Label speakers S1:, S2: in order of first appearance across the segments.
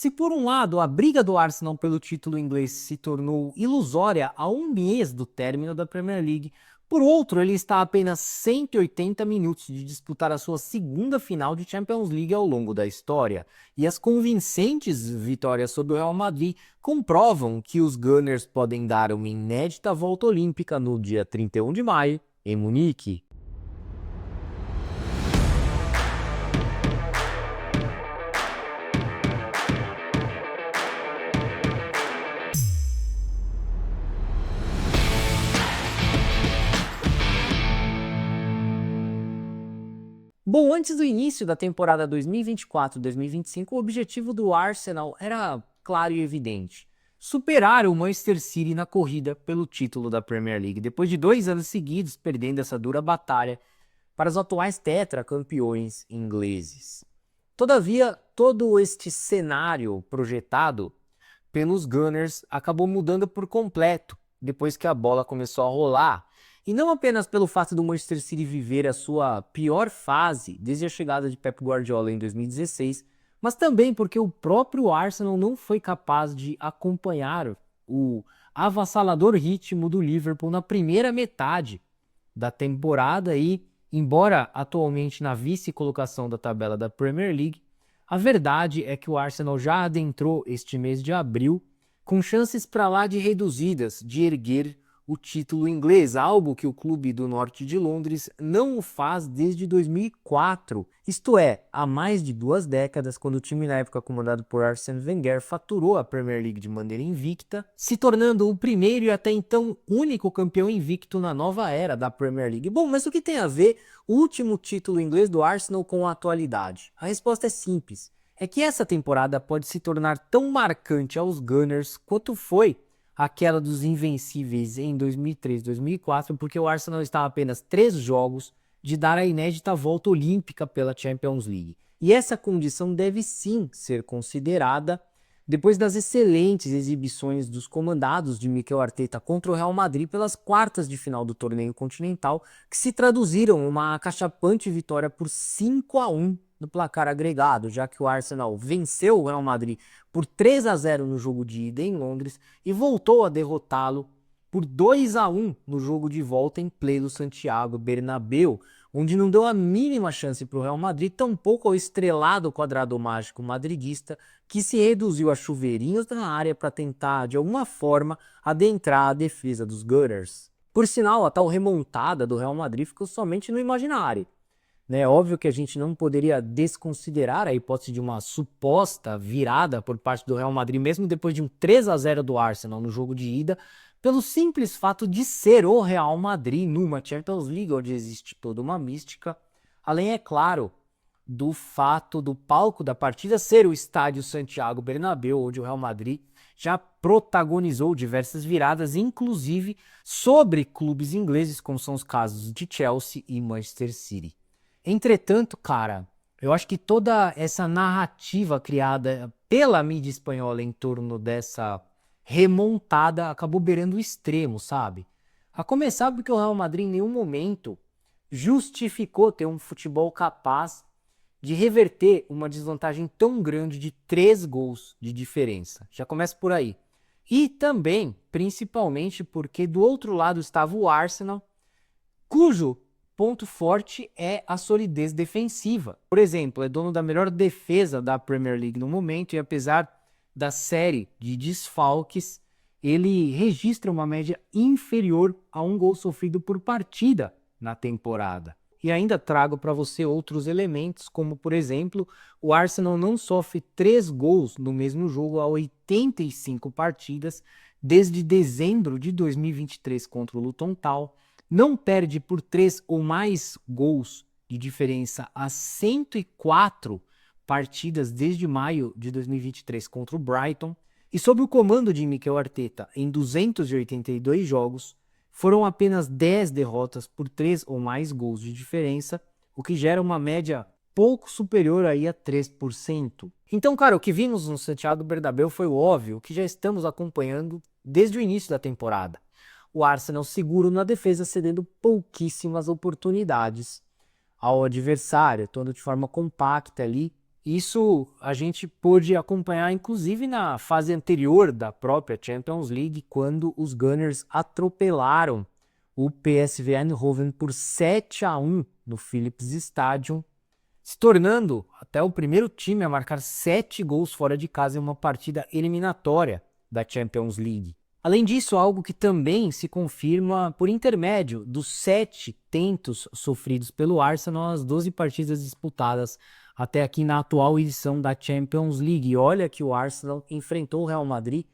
S1: Se por um lado a briga do Arsenal pelo título inglês se tornou ilusória a um mês do término da Premier League, por outro ele está a apenas 180 minutos de disputar a sua segunda final de Champions League ao longo da história, e as convincentes vitórias sobre o Real Madrid comprovam que os Gunners podem dar uma inédita volta olímpica no dia 31 de maio, em Munique. Bom, antes do início da temporada 2024-2025, o objetivo do Arsenal era claro e evidente: superar o Manchester City na corrida pelo título da Premier League, depois de 2 anos seguidos perdendo essa dura batalha para os atuais tetracampeões ingleses. Todavia, todo este cenário projetado pelos Gunners acabou mudando por completo depois que a bola começou a rolar. E não apenas pelo fato do Manchester City viver a sua pior fase desde a chegada de Pep Guardiola em 2016, mas também porque o próprio Arsenal não foi capaz de acompanhar o avassalador ritmo do Liverpool na primeira metade da temporada e, embora atualmente na vice-colocação da tabela da Premier League, a verdade é que o Arsenal já adentrou este mês de abril com chances para lá de reduzidas de erguer o título inglês, algo que o clube do norte de Londres não o faz desde 2004, isto é, há mais de 2 décadas, quando o time na época comandado por Arsene Wenger faturou a Premier League de maneira invicta, se tornando o primeiro e até então único campeão invicto na nova era da Premier League. Bom, mas o que tem a ver o último título inglês do Arsenal com a atualidade? A resposta é simples. É que essa temporada pode se tornar tão marcante aos Gunners quanto foi aquela dos Invencíveis em 2003-2004, porque o Arsenal está a apenas 3 jogos de dar a inédita volta olímpica pela Champions League. E essa condição deve sim ser considerada depois das excelentes exibições dos comandados de Mikel Arteta contra o Real Madrid pelas quartas de final do torneio continental, que se traduziram em uma acachapante vitória por 5-1 no placar agregado, já que o Arsenal venceu o Real Madrid por 3-0 no jogo de ida em Londres e voltou a derrotá-lo por 2-1 no jogo de volta em pleno Santiago Bernabéu, onde não deu a mínima chance para o Real Madrid, tampouco ao estrelado quadrado mágico madriguista, que se reduziu a chuveirinhos na área para tentar, de alguma forma, adentrar a defesa dos Gunners. Por sinal, a tal remontada do Real Madrid ficou somente no imaginário. É óbvio que a gente não poderia desconsiderar a hipótese de uma suposta virada por parte do Real Madrid, mesmo depois de um 3-0 do Arsenal no jogo de ida, pelo simples fato de ser o Real Madrid numa Champions League, onde existe toda uma mística, além, é claro, do fato do palco da partida ser o estádio Santiago Bernabéu, onde o Real Madrid já protagonizou diversas viradas, inclusive sobre clubes ingleses, como são os casos de Chelsea e Manchester City. Entretanto, cara, eu acho que toda essa narrativa criada pela mídia espanhola em torno dessa remontada acabou beirando o extremo, sabe? A começar porque o Real Madrid em nenhum momento justificou ter um futebol capaz de reverter uma desvantagem tão grande de 3 gols de diferença. Já começa por aí. E também, principalmente, porque do outro lado estava o Arsenal, cujo ponto forte é a solidez defensiva. Por exemplo, é dono da melhor defesa da Premier League no momento e apesar da série de desfalques, ele registra uma média inferior a 1 gol sofrido por partida na temporada. E ainda trago para você outros elementos, como por exemplo, o Arsenal não sofre 3 gols no mesmo jogo há 85 partidas desde dezembro de 2023 contra o Luton Town, não perde por 3 ou mais gols de diferença há 104 partidas desde maio de 2023 contra o Brighton, e sob o comando de Mikel Arteta em 282 jogos, foram apenas 10 derrotas por 3 ou mais gols de diferença, o que gera uma média pouco superior aí a 3%. Então, cara, o que vimos no Santiago Bernabéu foi o óbvio, que já estamos acompanhando desde o início da temporada. O Arsenal seguro na defesa, cedendo pouquíssimas oportunidades ao adversário, atuando de forma compacta ali Isso a gente pôde acompanhar inclusive na fase anterior da própria Champions League, quando os Gunners atropelaram o PSV Eindhoven por 7-1 no Philips Stadium, se tornando até o primeiro time a marcar 7 gols fora de casa em uma partida eliminatória da Champions League. Além disso, algo que também se confirma por intermédio dos 7 tentos sofridos pelo Arsenal nas 12 partidas disputadas até aqui na atual edição da Champions League. E olha que o Arsenal enfrentou o Real Madrid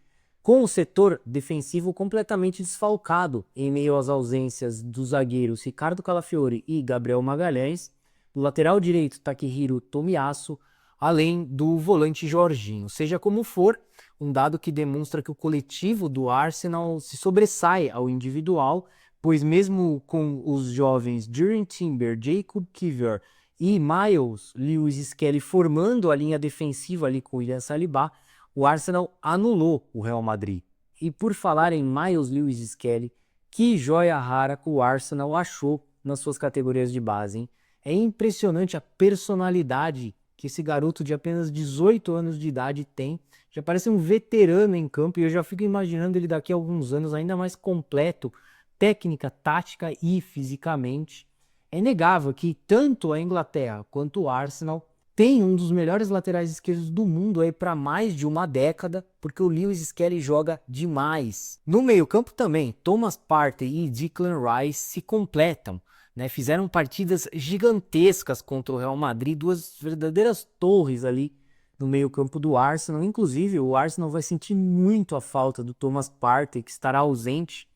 S1: com o setor defensivo completamente desfalcado em meio às ausências dos zagueiros Ricardo Calafiori e Gabriel Magalhães, do lateral direito Takehiro Tomiyasu, além do volante Jorginho. Seja como for, um dado que demonstra que o coletivo do Arsenal se sobressai ao individual, pois mesmo com os jovens Jurrien Timber, Jacob Kiwior e Miles Lewis-Skelly formando a linha defensiva ali com o William Saliba, o Arsenal anulou o Real Madrid. E por falar em Miles Lewis-Skelly, que joia rara que o Arsenal achou nas suas categorias de base, hein? É impressionante a personalidade que esse garoto de apenas 18 anos de idade tem. Já parece um veterano em campo e eu já fico imaginando ele daqui a alguns anos ainda mais completo, técnica, tática e fisicamente. É inegável que tanto a Inglaterra quanto o Arsenal tem um dos melhores laterais esquerdos do mundo aí para mais de uma década, porque o Lewis Skelly joga demais. No meio-campo também, Thomas Partey e Declan Rice se completam, né? Fizeram partidas gigantescas contra o Real Madrid, duas verdadeiras torres ali no meio-campo do Arsenal. Inclusive, o Arsenal vai sentir muito a falta do Thomas Partey, que estará ausente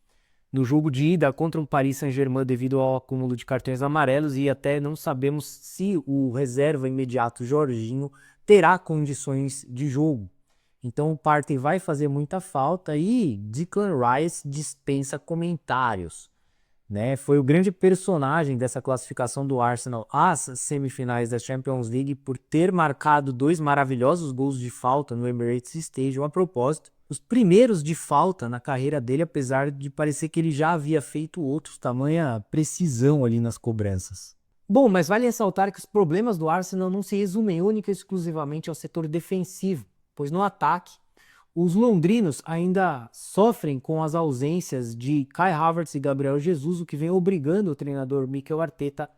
S1: no jogo de ida contra o Paris Saint-Germain devido ao acúmulo de cartões amarelos, e até não sabemos se o reserva imediato Jorginho terá condições de jogo. Então o Partey vai fazer muita falta e Declan Rice dispensa comentários, né? Foi o grande personagem dessa classificação do Arsenal às semifinais da Champions League por ter marcado 2 maravilhosos gols de falta no Emirates Stadium. A propósito, os primeiros de falta na carreira dele, apesar de parecer que ele já havia feito outros, tamanha precisão ali nas cobranças. Bom, mas vale ressaltar que os problemas do Arsenal não se resumem única e exclusivamente ao setor defensivo, pois no ataque, os londrinos ainda sofrem com as ausências de Kai Havertz e Gabriel Jesus, o que vem obrigando o treinador Mikel Arteta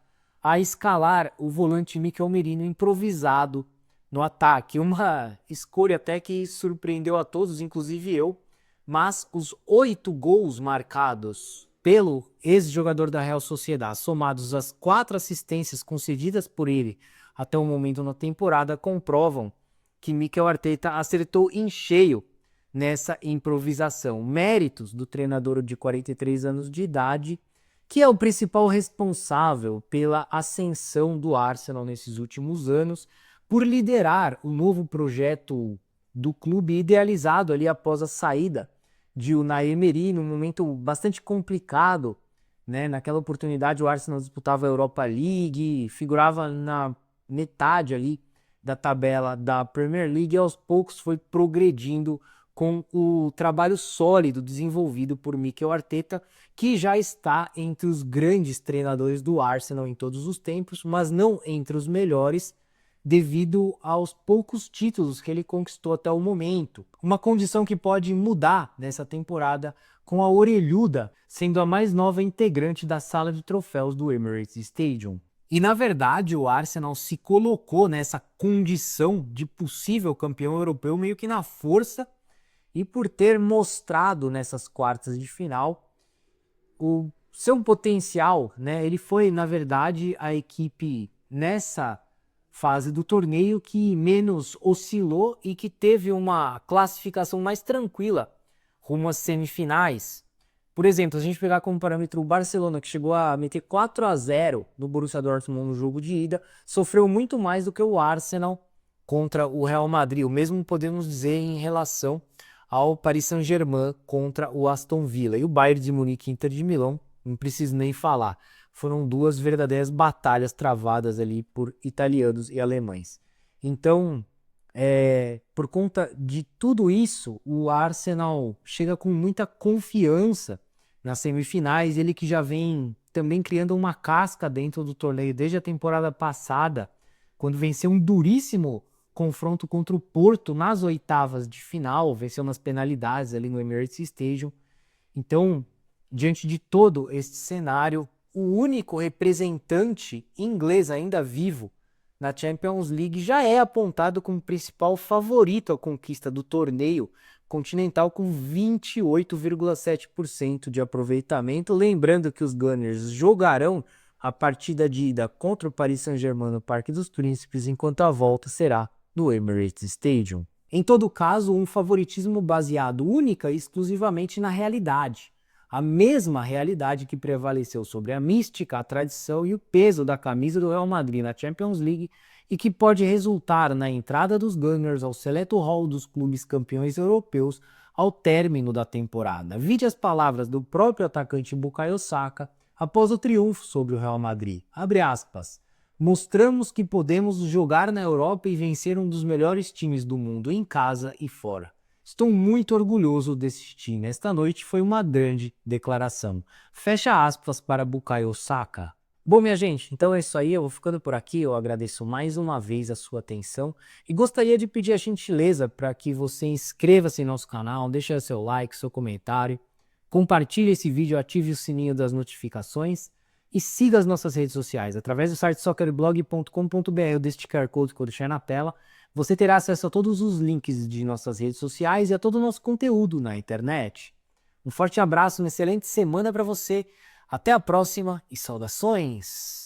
S1: a escalar o volante Mikel Merino improvisado no ataque. Uma escolha até que surpreendeu a todos, inclusive eu, mas os 8 gols marcados pelo ex-jogador da Real Sociedad, somados às 4 assistências concedidas por ele até o momento na temporada, comprovam que Mikel Arteta acertou em cheio nessa improvisação. Méritos do treinador de 43 anos de idade, que é o principal responsável pela ascensão do Arsenal nesses últimos anos, por liderar o novo projeto do clube idealizado ali após a saída de Unai Emery, num momento bastante complicado, né? Naquela oportunidade o Arsenal disputava a Europa League, figurava na metade ali da tabela da Premier League e aos poucos foi progredindo com o trabalho sólido desenvolvido por Mikel Arteta, que já está entre os grandes treinadores do Arsenal em todos os tempos, mas não entre os melhores, devido aos poucos títulos que ele conquistou até o momento. Uma condição que pode mudar nessa temporada com a orelhuda sendo a mais nova integrante da sala de troféus do Emirates Stadium. E na verdade o Arsenal se colocou nessa condição de possível campeão europeu meio que na força e por ter mostrado nessas quartas de final o seu potencial, né? Ele foi na verdade a equipe nessa fase do torneio que menos oscilou e que teve uma classificação mais tranquila rumo às semifinais. Por exemplo, se a gente pegar como parâmetro o Barcelona, que chegou a meter 4-0 no Borussia Dortmund no jogo de ida, sofreu muito mais do que o Arsenal contra o Real Madrid. O mesmo podemos dizer em relação ao Paris Saint-Germain contra o Aston Villa. E o Bayern de Munique e Inter de Milão, não preciso nem falar. Foram 2 verdadeiras batalhas travadas ali por italianos e alemães. Então, por conta de tudo isso, o Arsenal chega com muita confiança nas semifinais. Ele que já vem também criando uma casca dentro do torneio desde a temporada passada, quando venceu um duríssimo confronto contra o Porto nas oitavas de final, venceu nas penalidades ali no Emirates Stadium. Então, diante de todo este cenário, o único representante inglês ainda vivo na Champions League já é apontado como principal favorito à conquista do torneio continental com 28,7% de aproveitamento. Lembrando que os Gunners jogarão a partida de ida contra o Paris Saint-Germain no Parque dos Príncipes, enquanto a volta será no Emirates Stadium. Em todo caso, um favoritismo baseado única e exclusivamente na realidade. A mesma realidade que prevaleceu sobre a mística, a tradição e o peso da camisa do Real Madrid na Champions League e que pode resultar na entrada dos Gunners ao seleto hall dos clubes campeões europeus ao término da temporada. Vide as palavras do próprio atacante Bukayo Saka após o triunfo sobre o Real Madrid. Abre aspas. Mostramos que podemos jogar na Europa e vencer um dos melhores times do mundo em casa e fora. Estou muito orgulhoso desse time. Esta noite foi uma grande declaração. Fecha aspas para Bukayo Saka. Bom, minha gente, então é isso aí. Eu vou ficando por aqui. Eu agradeço mais uma vez a sua atenção e gostaria de pedir a gentileza para que você inscreva-se em nosso canal, deixe seu like, seu comentário, compartilhe esse vídeo, ative o sininho das notificações e siga as nossas redes sociais. Através do site soccerblog.com.br, deste QR Code que eu deixei na tela, você terá acesso a todos os links de nossas redes sociais e a todo o nosso conteúdo na internet. Um forte abraço, uma excelente semana para você. Até a próxima e saudações!